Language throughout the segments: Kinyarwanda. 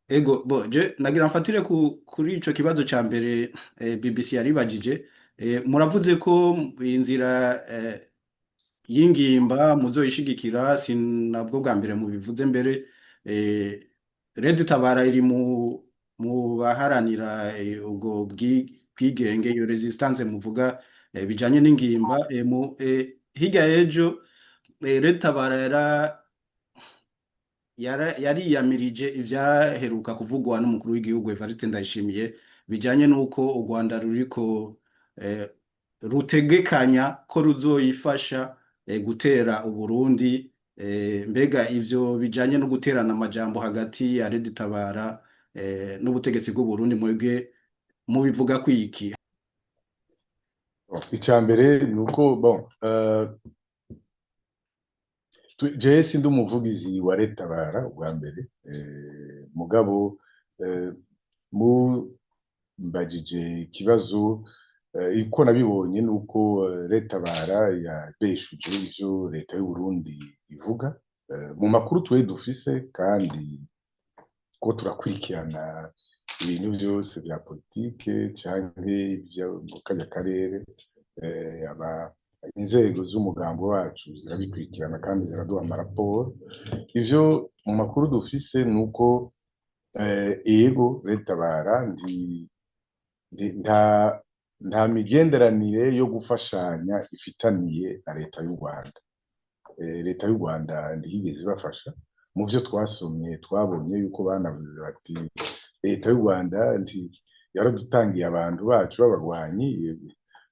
Ego, je nagira mfatire kuri ico kibazo ca mbere BBC yaribajije. Muravuze ko inzira y'ingimba muzoyishigikira sinabwo bwa mbere mubivuze mbere. eh, Red Tabara iri mu baharanira ubwo bwigenge, iyo resistance muvuga bijanye n'ingimba. Hirya y'ejo Red Tabara yariyamirije ivyaheruka kuvugwa n'umukuru w'igihugu Evariste Ndayishimiye bijanye n'uko u Rwanda ruriko eh, rutegekanya ko ruzoyifasha gutera Uburundi. Mbega ivyo bijanye no guterana amajambo hagati ya Red Tabara n'ubutegetsi bw'u Burundi, mwebwe mubivuga kwiki? icya mbere ni uko jewe sindi umuvugizi wa Red Tabara ubwa mbere, mugabo mumbajije ikibazo, uko nabibonye ni uko Red Tabara yabeshuje ivyo leta y'u Burundi ivuga mu makuru twe dufise, kandi ko turakurikirana ibintu byose bya politike canke ibyo mu karere, inzego z'umugambo wacu zirabikurikirana kandi ziraduha amaraporo. Ivyo mu makuru dufise ni uko ego Red Tabara nta migenderanire yo gufashanya ifitaniye na leta y'u Rwanda. Leta y'u Rwanda ntiyigeze ibafasha. Mu byo twasomye twabonye yuko banavuze bati leta y'u Rwanda yaradutangiye abantu bacu b'abarwanyi,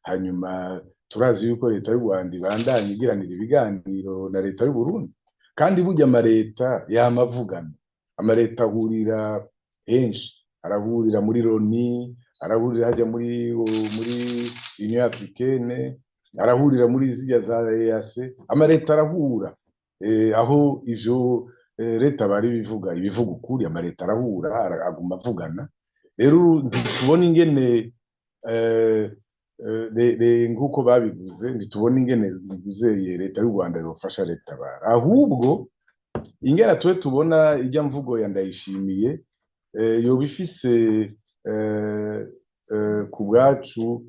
hanyuma turazi yuko leta y'u Rwanda ibandanya igiranira ibiganiro na leta y'u Burundi, kandi burya amaleta yamavugana. Amaleta ahurira henshi, arahurira muri Loni, arahurira hajya muri Union Africaine, arahurira muri zirya za EAC. Amaleta arahura, aho ivyo leta bari ibivuga ukuri, amaleta arahura aguma avugana. Rero ntitubona ingene nk'uko babivuze, ntitubona ingene bivuze leta y'u Rwanda yofasha Red Tabara. Ahubwo ingene tuwe tubona ijya mvugo ya Ndayishimiye yoba ifise ku bwacu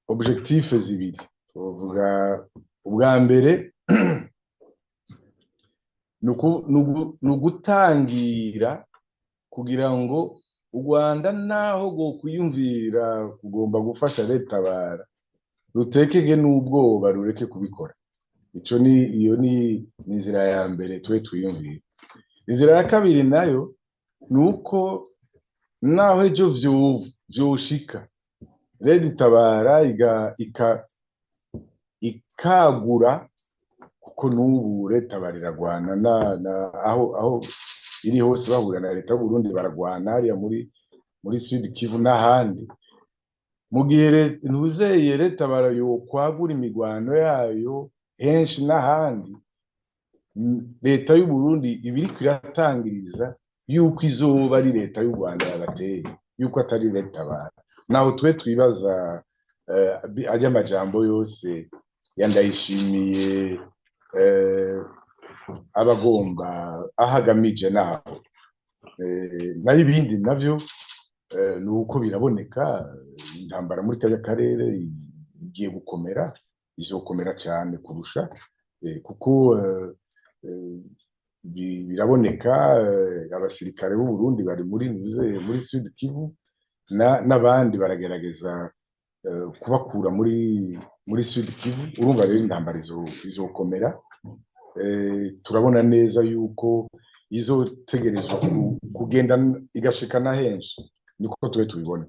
objectif zibiri. Tuvuga ubwa mbere nugutangira kugira ngo u Rwanda naho go kuyumvira kugomba gufasha Red Tabara rutekege n'ubwoba rureke kubikora. Iyo ni inzira ya mbere twe twiyumvira. Inzira ya kabiri nayo nuko naho ejo vyoshika Red Tabara ikagura, kuko n'ubu Red Tabara iragwana aho iri hose, bahura na leta y'u Burundi baragwana hariya muri Sud Kivu n'ahandi. Mu gihe ntuzeye Red Tabara yo kwagura imigwano yayo henshi n'ahandi, leta y'u Burundi ibiri kwiratangiriza yuko izoba ari leta y'u Rwanda yabateye, yuko atari Red Tabara. Naho twe twibaza ajya amajambo yose yandayishimiye abagomba ahagamije naho naho ibindi navyo nuko biraboneka intambara muri kaya karere igiye gukomera, izokomera cyane kurusha, kuko biraboneka abasirikare b'u Burundi bari muri Sud Kivu, n'abandi baragerageza kubakura muri Sud Kivu. Urumva rero intambara izokomera. Turabona neza yuko izotegerezwa kugenda igashikana henshi, niko twe tubibona.